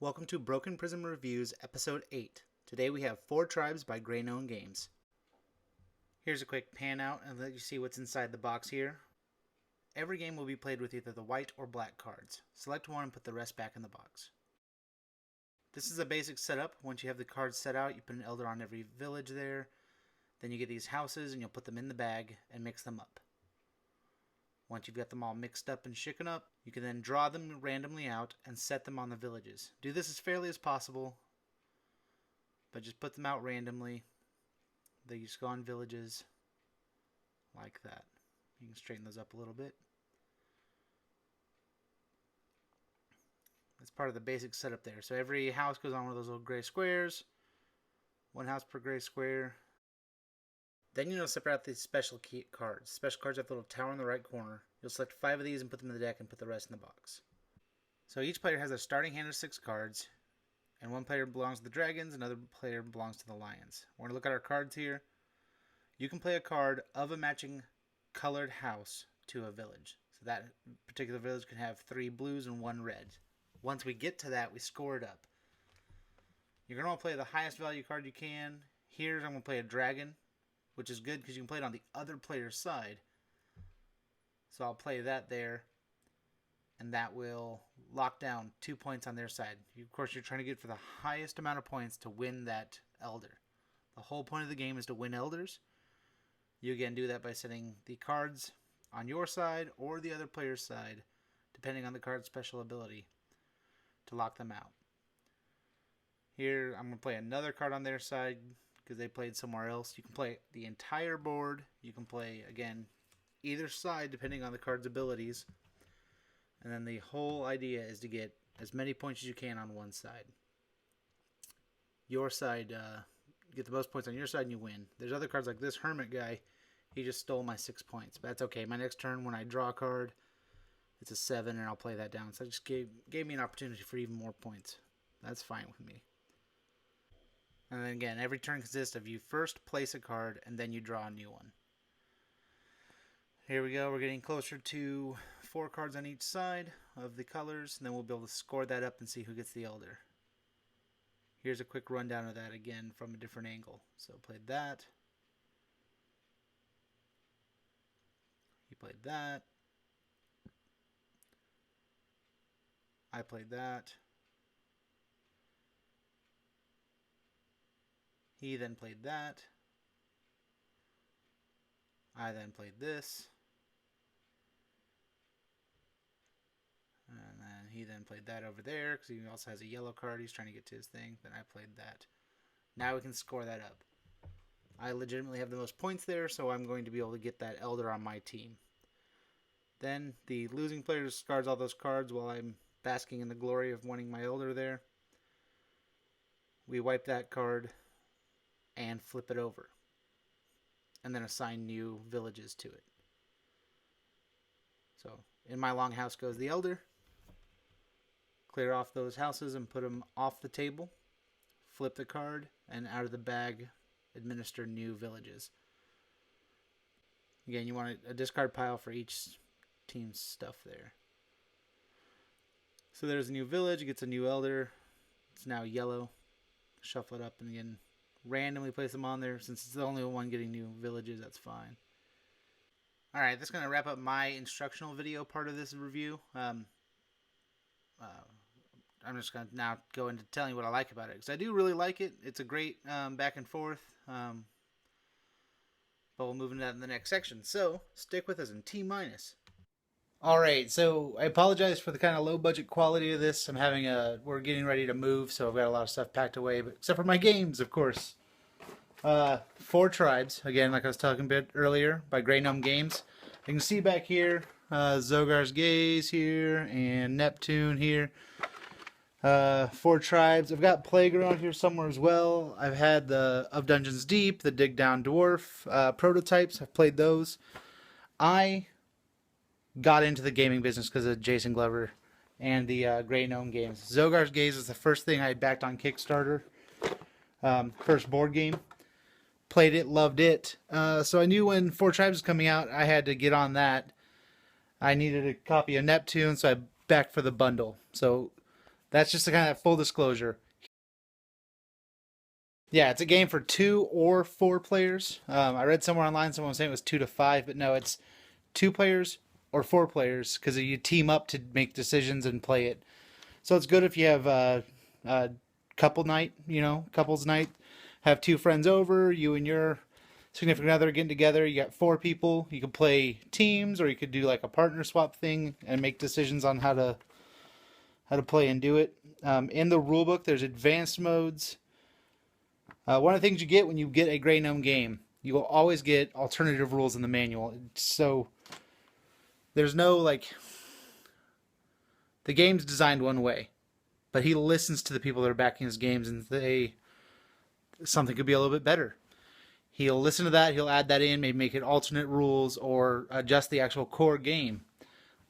Welcome to Broken Prism Reviews, Episode 8. Today we have 4 Tribes by Grey Gnome Games. Here's a quick pan out and let you see what's inside the box here. Every game will be played with either the white or black cards. Select one and put the rest back in the box. This is a basic setup. Once you have the cards set out, you put an elder on every village there. Then you get these houses and you'll put them in the bag and mix them up. Once you've got them all mixed up and shaken up, you can then draw them randomly out and set them on the villages. Do this as fairly as possible, but just put them out randomly. They just go on villages like that. You can straighten those up a little bit. That's part of the basic setup there. So every house goes on one of those little gray squares. One house per gray square. Then you'll separate out these special cards. Special cards have a little tower in the right corner. You'll select 5 of these and put them in the deck and put the rest in the box. So each player has a starting hand of 6 cards, and one player belongs to the dragons, another player belongs to the lions. We're going to look at our cards here. You can play a card of a matching colored house to a village. So that particular village can have 3 blues and 1 red. Once we get to that, we score it up. You're going to want to play the highest value card you can. Here I'm going to play a dragon, which is good because you can play it on the other player's side. So I'll play that there, and that will lock down 2 points on their side. Of course, you're trying to get for the highest amount of points to win that elder. The whole point of the game is to win elders. You again do that by setting the cards on your side or the other player's side, depending on the card's special ability, to lock them out. Here, I'm going to play another card on their side because they played somewhere else. You can play the entire board. You can play, again, either side depending on the card's abilities. And then the whole idea is to get as many points as you can on one side. Your side, you get the most points on your side and you win. There's other cards like this Hermit guy. He just stole my 6 points. But that's okay. My next turn when I draw a card, it's a 7 and I'll play that down. So it just gave me an opportunity for even more points. That's fine with me. And then again, every turn consists of you first place a card and then you draw a new one. Here we go. We're getting closer to 4 cards on each side of the colors, and then we'll be able to score that up and see who gets the elder. Here's a quick rundown of that again from a different angle. So played that. He played that. I played that. He then played that. I then played this. And then he then played that over there because he also has a yellow card. He's trying to get to his thing. Then I played that. Now we can score that up. I legitimately have the most points there, so I'm going to be able to get that elder on my team. Then the losing player discards all those cards while I'm basking in the glory of winning my elder there. We wipe that card and flip it over, and then assign new villages to it. So in my long house goes the elder. Clear off those houses and put them off the table. Flip the card, and out of the bag administer new villages. Again, you want a discard pile for each team's stuff there. So there's a new village. It gets a new elder. It's now yellow. Shuffle it up and again randomly place them on there. Since it's the only one getting new villages, that's fine. Alright, that's going to wrap up my instructional video part of this review. I'm just going to now go into telling you what I like about it, because I do really like it. It's a great back and forth, but we'll move into that in the next section. So, stick with us in T-minus. Alright, so I apologize for the kind of low budget quality of this. We're getting ready to move, so I've got a lot of stuff packed away, but except for my games, of course. 4 Tribes, again, like I was talking a bit earlier, by Grey Gnome Games. You can see back here, Zogar's Gaze here, and Neptune here. 4 Tribes. I've got Playground here somewhere as well. I've had the Of Dungeons Deep, the Dig Down Dwarf prototypes. I've played those. I got into the gaming business because of Jason Glover and the Grey Gnome Games. Zogar's Gaze was the first thing I backed on Kickstarter. First board game. Played it, loved it. So I knew when 4 Tribes was coming out, I had to get on that. I needed a copy of Neptune, so I backed for the bundle. So That's just a kind of full disclosure. Yeah, it's a game for 2 or 4 players. I read somewhere online someone was saying it was 2 to 5, but no, it's 2 players or 4 players because you team up to make decisions and play it. So it's good if you have a couple night, couples night. Have 2 friends over, you and your significant other getting together. You got 4 people. You can play teams, or you could do like a partner swap thing and make decisions on how to play and do it. In the rulebook, there's advanced modes. One of the things you get when you get a Grey Gnome game, you will always get alternative rules in the manual. So there's no the game's designed one way, but he listens to the people that are backing his games and something could be a little bit better. He'll listen to that, he'll add that in, maybe make it alternate rules or adjust the actual core game.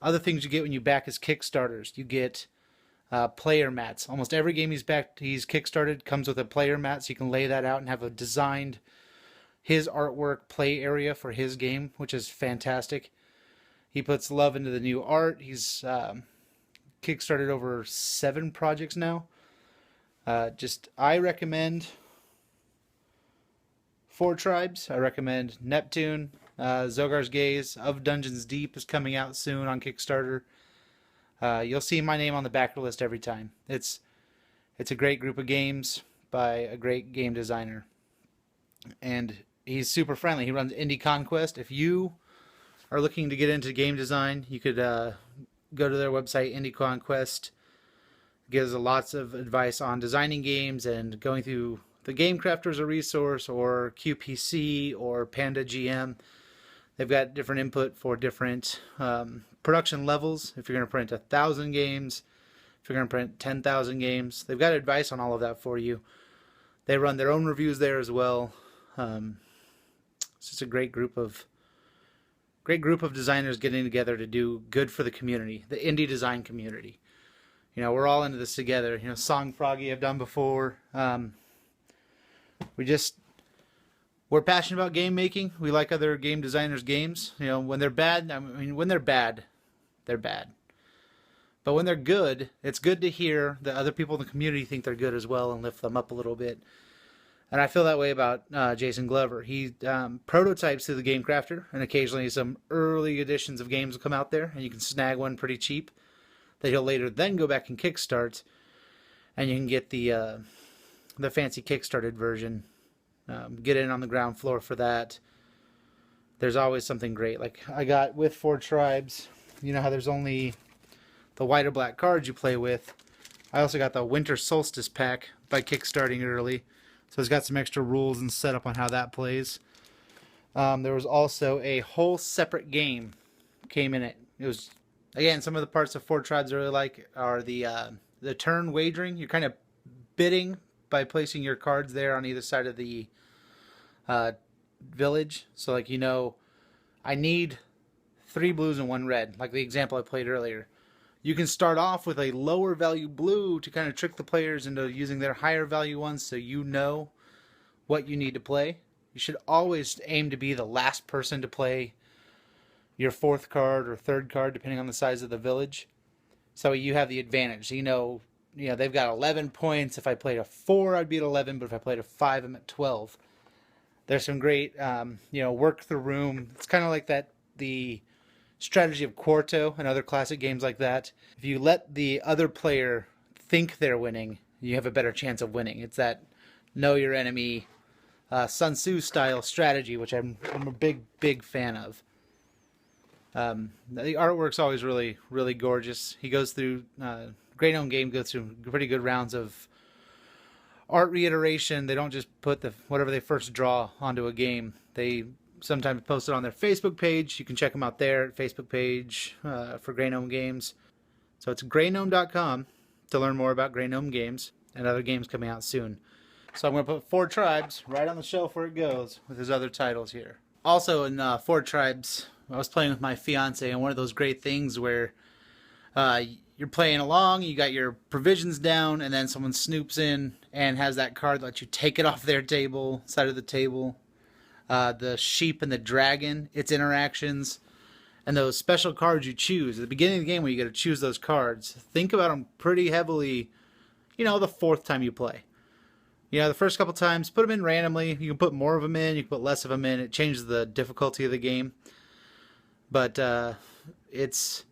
Other things you get when you back his Kickstarters, you get player mats. Almost every game he's kickstarted comes with a player mat, so you can lay that out and have a designed his artwork play area for his game, which is fantastic. He puts love into the new art. He's kickstarted over 7 projects now. I recommend 4 Tribes. I recommend Neptune. Zogar's Gaze of Dungeons Deep is coming out soon on Kickstarter. You'll see my name on the backer list every time. It's a great group of games by a great game designer. And he's super friendly. He runs Indie Conquest. If you are looking to get into game design, you could go to their website, Indie Conquest. Gives lots of advice on designing games and going through the Game Crafter as a resource, or QPC, or Panda GM. They've got different input for different production levels. If you're going to print 1,000 games, if you're going to print 10,000 games, they've got advice on all of that for you. They run their own reviews there as well. It's just a great group of designers getting together to do good for the community, the indie design community. We're all into this together. Song Froggy I've done before. We're passionate about game making. We like other game designers' games. When they're bad, when they're bad, they're bad. But when they're good, it's good to hear that other people in the community think they're good as well and lift them up a little bit. And I feel that way about Jason Glover. He prototypes through the Game Crafter, and occasionally some early editions of games will come out there, and you can snag one pretty cheap that he'll later then go back and kickstart, and you can get the fancy kickstarted version. Get in on the ground floor for that. There's always something great. Like I got with 4 Tribes, how there's only the white or black cards you play with. I also got the Winter Solstice pack by kickstarting early. So it's got some extra rules and setup on how that plays. There was also a whole separate game came in it. It was, again, some of the parts of 4 Tribes I really like are the turn wagering. You're kind of bidding by placing your cards there on either side of the village. So I need 3 blues and 1 red, like the example I played earlier. You can start off with a lower value blue to kind of trick the players into using their higher value ones, so you know what you need to play. You should always aim to be the last person to play your 4th card or 3rd card, depending on the size of the village. So you have the advantage. They've got 11 points. If I played a 4, I'd be at 11, but if I played a 5, I'm at 12. There's some great, work the room. It's kind of like the strategy of Quarto and other classic games like that. If you let the other player think they're winning, you have a better chance of winning. It's that know your enemy, Sun Tzu style strategy, which I'm a big fan of. The artwork's always really, really gorgeous. He goes through, Grey Gnome Game goes through pretty good rounds of art reiteration. They don't just put whatever they first draw onto a game. They sometimes post it on their Facebook page. You can check them out there, Facebook page for Grey Gnome Games. So it's greygnome.com to learn more about Grey Gnome Games and other games coming out soon. So I'm going to put 4 Tribes right on the shelf where it goes with his other titles here. Also in 4 Tribes, I was playing with my fiance, and one of those great things where you're playing along, you got your provisions down, and then someone snoops in and has that card that lets you take it off their side of the table. The sheep and the dragon, its interactions, And those special cards you choose at the beginning of the game when you get to choose those cards, think about them pretty heavily, the fourth time you play. The first couple times, put them in randomly. You can put more of them in, you can put less of them in. It changes the difficulty of the game. But it's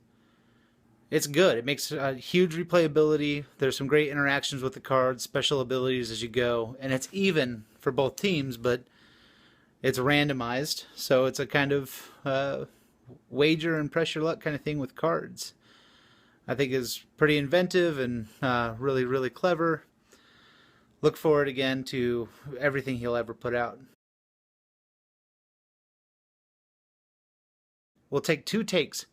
good. It makes a huge replayability. There's some great interactions with the cards, special abilities as you go. And it's even for both teams, but it's randomized. So it's a kind of wager and pressure luck kind of thing with cards. I think is pretty inventive and really, really clever. Look forward again to everything he'll ever put out. We'll take 2 takes.